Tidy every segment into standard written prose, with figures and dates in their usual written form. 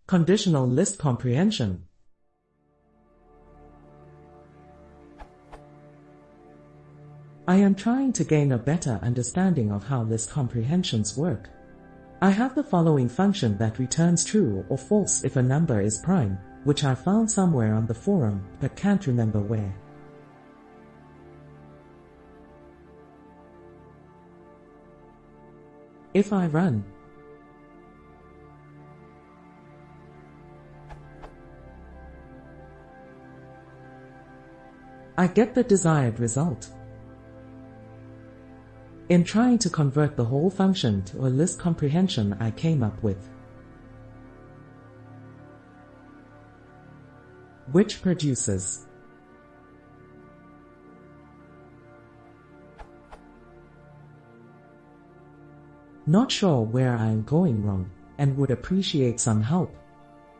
Conditional list comprehension. I am trying to gain a better understanding of how list comprehensions work. I have the following function that returns true or false if a number is prime, which I found somewhere on the forum but can't remember where. If I run, I get the desired result. In trying to convert the whole function to a list comprehension, I came up with which produces not sure where I am going wrong and would appreciate some help.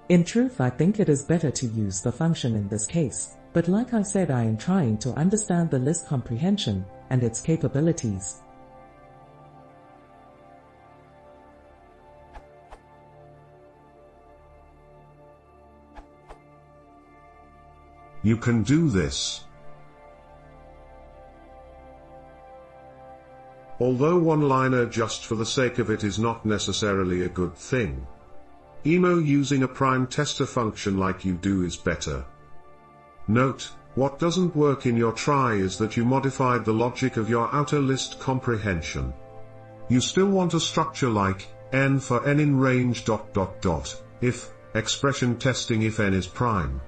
In truth, I think it is better to use the function in this case, but like I said, I am trying to understand the list comprehension and its capabilities. You can do this. Although one-liner just for the sake of it is not necessarily a good thing. Emo using a prime tester function like you do is better. Note, what doesn't work in your try is that you modified the logic of your outer list comprehension. You still want a structure like n for n in range ... if expression testing if n is prime.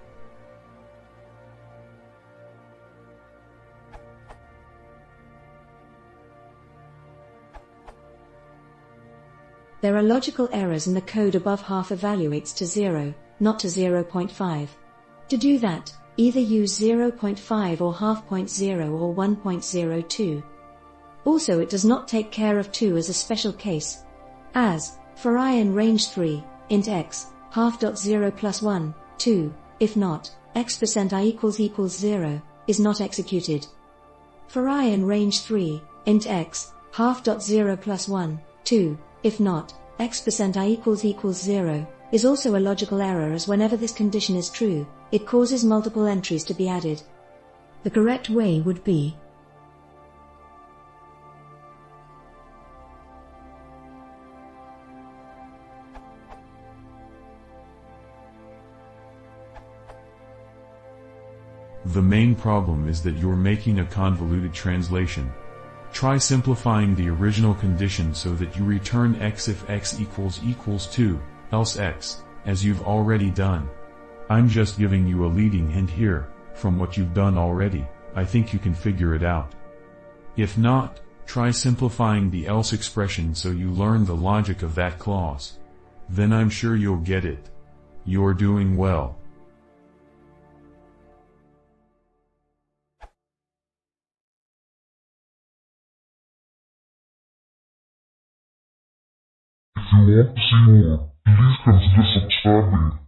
There are logical errors in the code above half evaluates to 0, not to 0.5. To do that, either use 0.5 or half.0 or 1.02. Also, it does not take care of 2 as a special case. As, for I in range 3, int x, half.0 plus 1, 2, if not, x% I equals 0, is not executed. For I in range 3, int x, half.0 plus 1, 2, if not, x% I equals 0, is also a logical error, as whenever this condition is true, it causes multiple entries to be added. The correct way would be The main problem is that you're making a convoluted translation. Try simplifying the original condition so that you return x if x equals 2, else x, as you've already done. I'm just giving you a leading hint here. From what you've done already, I think you can figure it out. If not, try simplifying the else expression so you learn the logic of that clause. Then I'm sure you'll get it. You're doing well. If you want to see more, please consider subscribing.